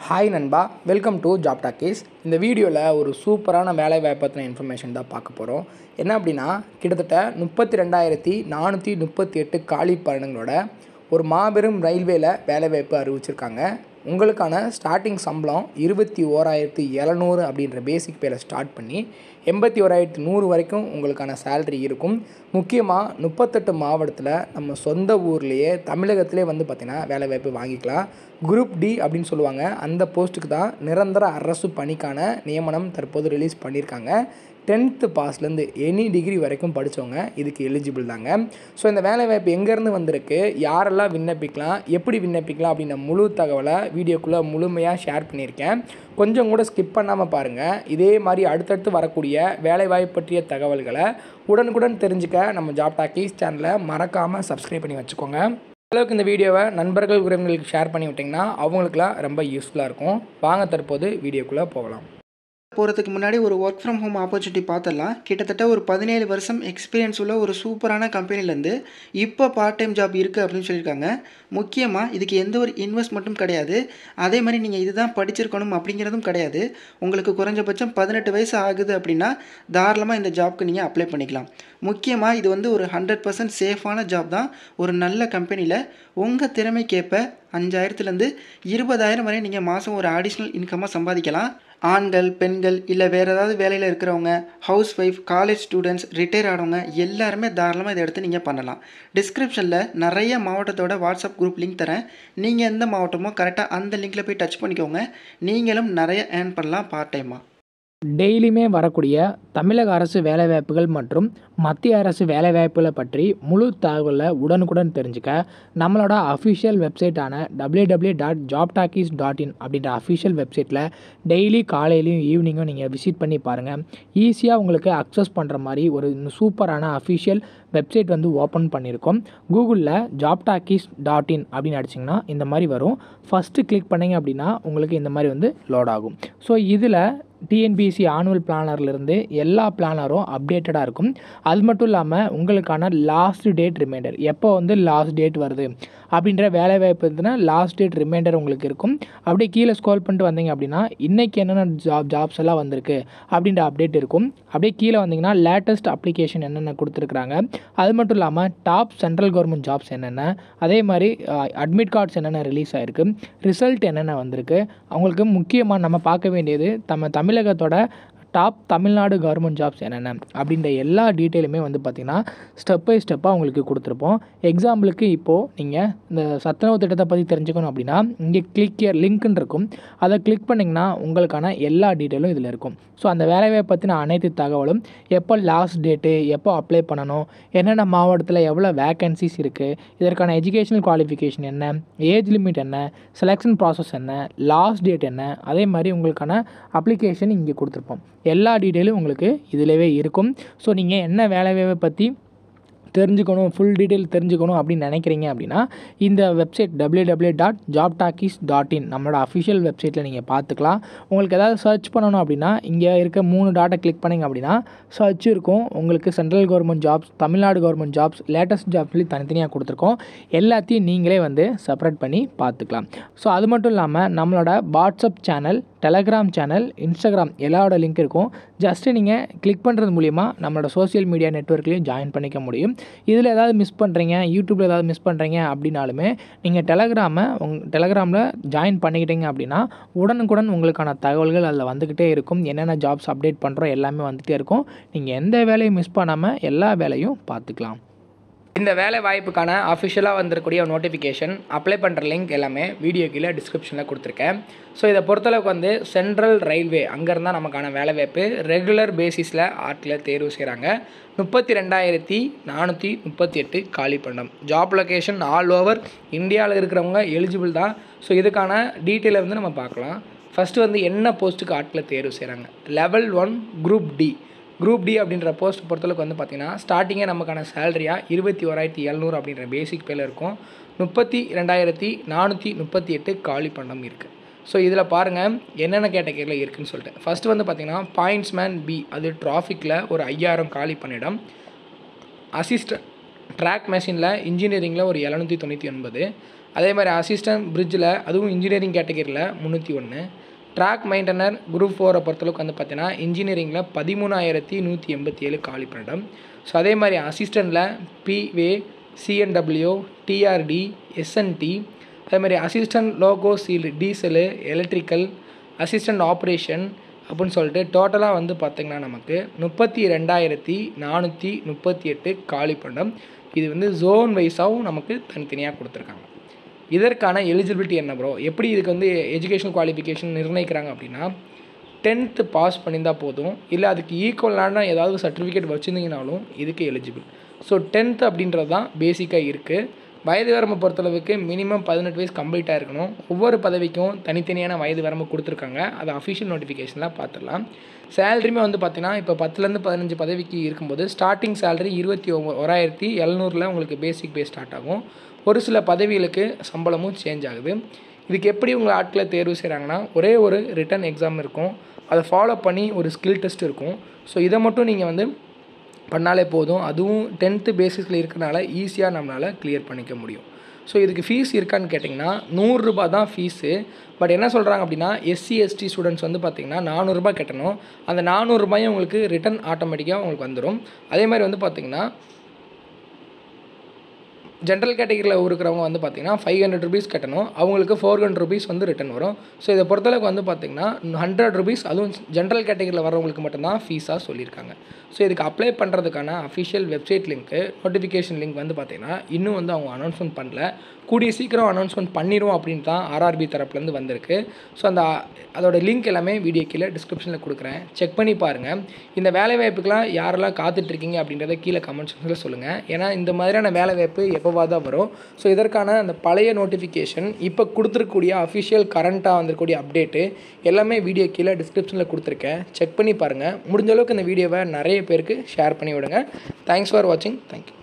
Hi நண்பா, welcome to job talkies. இந்த வீடியோவில் ஒரு சூப்பரான வேலை வாய்ப்பத்தின இன்ஃபர்மேஷன் தான் பார்க்க போகிறோம். என்ன அப்படின்னா, கிட்டத்தட்ட 32,438 காலி பணிகளோட ஒரு மாபெரும் ரயில்வேல வேலைவாய்ப்பு அறிவிச்சிருக்காங்க. உங்களுக்கான ஸ்டார்டிங் சம்பளம் 21,700 அப்படின்ற பேசிக் பேல ஸ்டார்ட் பண்ணி 81,100 வரைக்கும் உங்களுக்கான சேலரி இருக்கும். முக்கியமாக 38 மாவட்டத்தில் நம்ம சொந்த ஊர்லேயே தமிழகத்திலே வந்து பார்த்திங்கன்னா வேலைவாய்ப்பு வாங்கிக்கலாம். குரூப் டி அப்படின்னு சொல்லுவாங்க. அந்த போஸ்ட்டுக்கு தான் நிரந்தர அரசு பணிக்கான நியமனம் தற்போது ரிலீஸ் பண்ணியிருக்காங்க. 10th பாஸ்லேருந்து எனி டிகிரி வரைக்கும் படித்தவங்க இதுக்கு எலிஜிபிள் தாங்க. ஸோ இந்த வேலைவாய்ப்பு எங்கேருந்து வந்திருக்கு, யாரெல்லாம் விண்ணப்பிக்கலாம், எப்படி விண்ணப்பிக்கலாம் அப்படின்ற முழு தகவலை வீடியோக்குள்ளே முழுமையாக ஷேர் பண்ணியிருக்கேன். கொஞ்சம் கூட ஸ்கிப் பண்ணாமல் பாருங்கள். இதே மாதிரி அடுத்தடுத்து வரக்கூடிய வேலைவாய்ப்பு பற்றிய தகவல்களை உடனுக்குடன் தெரிஞ்சுக்க நம்ம ஜாப் டாக்கீஸ் சேனலை மறக்காமல் சப்ஸ்கிரைப் பண்ணி வச்சுக்கோங்க. அளவுக்கு இந்த வீடியோவை நண்பர்கள் உறவினர்களுக்கு ஷேர் பண்ணி விட்டிங்கன்னா அவங்களுக்குலாம் ரொம்ப யூஸ்ஃபுல்லாக இருக்கும். வாங்க தற்போது வீடியோக்குள்ளே போகலாம். போகிறதுக்கு முன்னாடி ஒரு ஒர்க் ஃப்ரம் ஹோம் ஆப்பர்ச்சுனிட்டி பார்த்துடலாம். கிட்டத்தட்ட ஒரு 17 வருஷம் எக்ஸ்பீரியன்ஸ் உள்ள ஒரு சூப்பரான கம்பெனிலேருந்து இப்போ பார்ட் டைம் ஜாப் இருக்குது அப்படின்னு சொல்லியிருக்காங்க. முக்கியமாக இதுக்கு எந்த ஒரு இன்வெஸ்ட்மெண்ட்டும் கிடையாது. அதே மாதிரி நீங்கள் இதுதான் படிச்சிருக்கணும் அப்படிங்கிறதும் கிடையாது. உங்களுக்கு குறைஞ்சபட்சம் 18 வயசு ஆகுது அப்படின்னா தாராளமாக இந்த ஜாப்க்கு நீங்கள் அப்ளை பண்ணிக்கலாம். முக்கியமாக இது வந்து ஒரு 100% சேஃபான ஜாப் தான். ஒரு நல்ல கம்பெனியில் உங்கள் திறமைக்கேற்ப 5,000லேருந்து 20,000 வரை நீங்கள் மாதம் ஒரு அடிஷ்னல் இன்கமாக சம்பாதிக்கலாம். ஆண்கள், பெண்கள், இல்லை வேறு ஏதாவது வேலையில் இருக்கிறவங்க, house wife, college students, retire ஆனவங்க எல்லாருமே தாராளமாக இதை எடுத்து நீங்கள் பண்ணலாம். டிஸ்கிரிப்ஷனில் நிறைய மாவட்டத்தோட வாட்ஸ்அப் குரூப் லிங்க் தரேன். நீங்கள் எந்த மாவட்டமோ கரெக்டாக அந்த லிங்கில் போய் டச் பண்ணிக்கோங்க. நீங்களும் நிறைய ஏர்ன் பண்ணலாம் பார்ட் டைமாக. டெய்லியுமே வரக்கூடிய தமிழக அரசு வேலைவாய்ப்புகள் மற்றும் மத்திய அரசு வேலைவாய்ப்புகளை பற்றி முழு தகவலை உடனுக்குடன் தெரிஞ்சுக்க நம்மளோட அஃபிஷியல் வெப்சைட்டான www.jobtalkies.in அப்படின்ற அஃபிஷியல் வெப்சைட்டில் டெய்லி காலையிலையும் ஈவினிங்கும் நீங்கள் விசிட் பண்ணி பாருங்கள். ஈஸியாக உங்களுக்கு அக்சஸ் பண்ணுற மாதிரி ஒரு சூப்பரான அஃபிஷியல் வெப்சைட் வந்து ஓப்பன் பண்ணியிருக்கோம். கூகுளில் jobtalkies.in அப்படின்னு அடிச்சிங்கன்னா இந்த மாதிரி வரும். ஃபஸ்ட்டு கிளிக் பண்ணிங்க அப்படின்னா உங்களுக்கு இந்த மாதிரி வந்து லோட் ஆகும். ஸோ இதில் டிஎன்பிஎஸ்சி ஆனுவல் பிளானர்லேருந்து எல்லா பிளானரும் அப்டேட்டடாக இருக்கும். அது மட்டும் இல்லாமல் உங்களுக்கான லாஸ்ட் டேட் ரிமைண்டர், எப்போ வந்து லாஸ்ட் டேட் வருது அப்படின்ற வேலைவாய்ப்பு இருந்துன்னா லாஸ்ட் டேட் ரிமைண்டர் உங்களுக்கு இருக்கும். அப்படியே கீழே ஸ்க்ரோல் பண்ணிட்டு வந்தீங்க அப்படின்னா இன்றைக்கி என்னென்ன ஜாப்ஸ் எல்லாம் வந்திருக்கு அப்படின்ற அப்டேட் இருக்கும். அப்படியே கீழே வந்தீங்கன்னா லேட்டஸ்ட் அப்ளிகேஷன் என்னென்ன கொடுத்துருக்குறாங்க, அது மட்டும் இல்லாமல் டாப் சென்ட்ரல் கவர்மெண்ட் ஜாப்ஸ் என்னென்ன, அதே மாதிரி அட்மிட் கார்ட்ஸ் என்னென்ன ரிலீஸ் ஆகிருக்கு, ரிசல்ட் என்னென்ன வந்திருக்கு. அவங்களுக்கு முக்கியமாக நம்ம பார்க்க வேண்டியது தமிழகத்தோட டாப் தமிழ்நாடு கவர்மெண்ட் ஜாப்ஸ் என்னென்ன அப்படின்ற எல்லா டீட்டெயிலுமே வந்து பார்த்திங்கன்னா ஸ்டெப் பை ஸ்டெப்பாக உங்களுக்கு கொடுத்துருப்போம். எக்ஸாம்பிளுக்கு இப்போது நீங்கள் இந்த சத்துணவு திட்டத்தை பற்றி தெரிஞ்சுக்கணும் அப்படின்னா இங்கே கிளிக் ஹியர் லிங்க்னு இருக்கும். அதை கிளிக் பண்ணிங்கன்னா உங்களுக்கான எல்லா டீட்டெயிலும் இதில் இருக்கும். ஸோ அந்த வேலைவாய்ப்பை பற்றின அனைத்து தகவலும், எப்போ லாஸ்ட் டேட்டு, எப்போ அப்ளை பண்ணணும், என்னென்ன மாவட்டத்தில் எவ்வளோ வேக்கன்சிஸ் இருக்குது, இதற்கான எஜுகேஷனல் குவாலிஃபிகேஷன் என்ன, ஏஜ் லிமிட் என்ன, செலெக்ஷன் ப்ராசஸ் என்ன, லாஸ்ட் டேட் என்ன, அதே மாதிரி உங்களுக்கான அப்ளிகேஷன் இங்கே கொடுத்துருப்போம். எல்லா டீட்டெயிலும் உங்களுக்கு இதிலவே இருக்கும். ஸோ நீங்கள் என்ன வேலைவாய்ப்பை பற்றி தெரிஞ்சுக்கணும், ஃபுல் டீட்டெயில் தெரிஞ்சுக்கணும் அப்படின்னு நினைக்கிறீங்க அப்படின்னா இந்த வெப்சைட் www.jobtalkies.in நம்மளோட அஃபிஷியல் வெப்சைட்டில் நீங்கள் பார்த்துக்கலாம். உங்களுக்கு ஏதாவது சர்ச் பண்ணணும் அப்படின்னா இங்கே இருக்க 3 டாட்டை கிளிக் பண்ணிங்க அப்படின்னா சர்ச் இருக்கும். உங்களுக்கு central government jobs, Tamil Nadu government jobs, latest jobs சொல்லி தனித்தனியாக கொடுத்துருக்கோம். எல்லாத்தையும் நீங்களே வந்து செப்பரேட் பண்ணி பார்த்துக்கலாம். ஸோ அது மட்டும் இல்லாமல் நம்மளோட WhatsApp channel, Telegram channel, Instagram எல்லாரோட லிங்க் இருக்கும். ஜஸ்ட்டு நீங்கள் கிளிக் பண்ணுறது மூலிமா நம்மளோட சோஷியல் மீடியா நெட்வொர்க்லேயும் ஜாயின் பண்ணிக்க முடியும். இதில் ஏதாவது மிஸ் பண்ணுறீங்க, யூடியூப்பில் ஏதாவது மிஸ் பண்ணுறீங்க அப்படின்னாலுமே நீங்கள் டெலகிராமில் ஜாயின் பண்ணிக்கிட்டீங்க அப்படின்னா உடனுக்குடன் உங்களுக்கான தகவல்கள் அதில் வந்துக்கிட்டே இருக்கும். என்னென்ன ஜாப்ஸ் அப்டேட் பண்ணுறோம் எல்லாமே வந்துகிட்டே இருக்கும். நீங்கள் எந்த வேலையும் மிஸ் பண்ணாமல் எல்லா வேலையும் பார்த்துக்கலாம். இந்த வேலை வாய்ப்புக்கான அஃபிஷியலாக வந்திருக்கக்கூடிய நோட்டிஃபிகேஷன், அப்ளை பண்ணுற லிங்க் எல்லாமே வீடியோ கீழே டிஸ்கிரிப்ஷனில் கொடுத்துருக்கேன். ஸோ இதை பொறுத்தளவுக்கு வந்து சென்ட்ரல் ரயில்வே அங்கேருந்தால் நமக்கான வேலைவாய்ப்பு ரெகுலர் பேசிஸில் ஆட்களை தேர்வு செய்கிறாங்க. 32,438 காலி பணியிடம். ஜாப் லொக்கேஷன் ஆல் ஓவர் இந்தியாவில் இருக்கிறவங்க எலிஜிபிள் தான். ஸோ இதுக்கான டீட்டெயிலை வந்து நம்ம பார்க்கலாம். ஃபஸ்ட்டு வந்து என்ன போஸ்ட்டுக்கு ஆட்களை தேர்வு செய்கிறாங்க. Level 1 group D. Group D அப்படின்ற போஸ்ட் பொறுத்தளவுக்கு வந்து பார்த்திங்கன்னா ஸ்டார்டிங்கே நமக்கான சேலரியாக 21,700 அப்படின்ற பேசிக் பேல இருக்கும். 32,438 காலி பணியிடம் இருக்குது. ஸோ இதில் பாருங்கள் என்னென்ன கேட்டகரியில் இருக்குதுன்னு சொல்லிட்டு. ஃபஸ்ட்டு வந்து பார்த்திங்கன்னா பாயிண்ட்ஸ்மேன் பி, அது டிராஃபிக்கில் ஒரு 5,000 காலி பணியிடம். அசிஸ்டன்ட் ட்ராக் மெஷினில் இன்ஜினியரிங்கில் ஒரு 799. அதே மாதிரி அசிஸ்டன்ட் பிரிட்ஜில் அதுவும் இன்ஜினியரிங் கேட்டகரியில் 301. ட்ராக் மெயின்டனர் குரூப் 4 பொறுத்தளவுக்கு வந்து பார்த்தீங்கன்னா இன்ஜினியரிங்கில் 13,187 காலி பணியிடம். ஸோ அதே மாதிரி அசிஸ்டண்ட்டில் பிவே, சிஎன்டபிள்யூ, டிஆர்டி, எஸ்என்டி, அதே மாதிரி assistant logo sealed diesel, electrical, assistant operation அப்படின்னு சொல்லிட்டு டோட்டலாக வந்து பார்த்திங்கன்னா நமக்கு 32,438 காலி பணியிடம். இது வந்து ஜோன் வைஸாகவும் நமக்கு தனித்தனியாக கொடுத்துருக்காங்க. இதற்கான எலிஜிபிலிட்டி என்ன ப்ரோ, எப்படி இதுக்கு வந்து எஜுகேஷன் குவாலிஃபிகேஷன் நிர்ணயிக்கிறாங்க அப்படின்னா 10th பாஸ் பண்ணியிருந்தால் போதும், இல்லை அதுக்கு ஈக்குவலான ஏதாவது சர்டிஃபிகேட் வச்சுருந்தீங்கனாலும் இதுக்கு எலிஜிபிள். ஸோ 10th அப்படின்றது தான் பேசிக்காக இருக்குது. வயது வரம்பு பொறுத்தளவுக்கு மினிமம் 18 வயசு கம்ப்ளீட்டாக இருக்கணும். ஒவ்வொரு பதவிக்கும் தனித்தனியான வயது வரம்பு கொடுத்துருக்காங்க. அதை அஃபிஷியல் நோட்டிஃபிகேஷனில் பார்த்துடலாம். சேலரியுமே வந்து பார்த்திங்கன்னா இப்போ 10லேருந்து 15 பதவிக்கு இருக்கும்போது ஸ்டார்டிங் சேலரி 21,700 உங்களுக்கு பேசிக் பே ஸ்டார்ட் ஆகும். ஒரு சில பதவிகளுக்கு சம்பளமும் சேஞ்ச் ஆகுது. இதுக்கு எப்படி உங்கள் ஆட்களை தேர்வு செய்கிறாங்கன்னா ஒரே ஒரு ரிட்டன் எக்ஸாம் இருக்கும், அதை ஃபாலோ பண்ணி ஒரு ஸ்கில் டெஸ்ட் இருக்கும். ஸோ இதை மட்டும் நீங்கள் வந்து பண்ணாலே போதும். அதுவும் 10th பேசிஸில் இருக்கிறனால ஈஸியாக நம்மளால் கிளியர் பண்ணிக்க முடியும். ஸோ இதுக்கு ஃபீஸ் இருக்கான்னு கேட்டிங்கன்னா 100 ரூபா தான் ஃபீஸு. பட் என்ன சொல்கிறாங்க அப்படின்னா எஸ்சி எஸ்டி ஸ்டூடெண்ட்ஸ் வந்து பார்த்திங்கன்னா 400 ரூபாய் கட்டணும். அந்த 400 ரூபாயும் உங்களுக்கு ரிட்டன் ஆட்டோமேட்டிக்காக உங்களுக்கு வந்துடும். அதே மாதிரி வந்து பார்த்திங்கன்னா ஜென்ரல் கேட்டகரியில் இருக்கிறவங்க வந்து பார்த்திங்கன்னா 500 ருபீஸ் கட்டணும். அவங்களுக்கு 400 ருபீஸ் வந்து ரிட்டன் வரும். ஸோ இதை பொறுத்தளவுக்கு வந்து பார்த்திங்கன்னா 100 ருபீஸ், அதுவும் ஜென்ரல் கேட்டகரியில் வரவங்களுக்கு மட்டும்தான் ஃபீஸாக சொல்லியிருக்காங்க. ஸோ இதுக்கு அப்ளை பண்ணுறதுக்கான official website link, notification link வந்து பார்த்திங்கன்னா இன்னும் வந்து அவங்க அனௌன்ஸ்மெண்ட் பண்ணல. கூடிய சீக்கிரம் அனௌன்ஸ்மெண்ட் பண்ணிடுவோம் அப்படின்னு தான் ஆர்ஆர்பி தரப்புலேருந்து வந்திருக்கு. ஸோ அதோட லிங்க் எல்லாமே வீடியோ கீழே டிஸ்கிரிப்ஷனில் கொடுக்குறேன், செக் பண்ணி பாருங்கள். இந்த வேலைவாய்ப்புக்கெலாம் யாரெல்லாம் காத்துட்ருக்கீங்க அப்படின்றத கீழே கமெண்ட் செக்ஷனில் சொல்லுங்கள். ஏன்னா இந்த மாதிரியான வேலைவாய்ப்பு எப்போவா தான் வரும். ஸோ இதற்கான அந்த பழைய நோட்டிஃபிகேஷன், இப்போ கொடுத்துருக்கக்கூடிய அஃபிஷியல் கரண்ட்டாக வந்திருக்கக்கூடிய அப்டேட்டு எல்லாமே வீடியோ கீழே டிஸ்கிரிப்ஷனில் கொடுத்துருக்கேன், செக் பண்ணி பாருங்கள். முடிஞ்ச அளவுக்கு இந்த வீடியோவை நிறைய பேருக்கு ஷேர் பண்ணி விடுங்க. தேங்க்ஸ் ஃபார் வாட்சிங். தேங்க்யூ.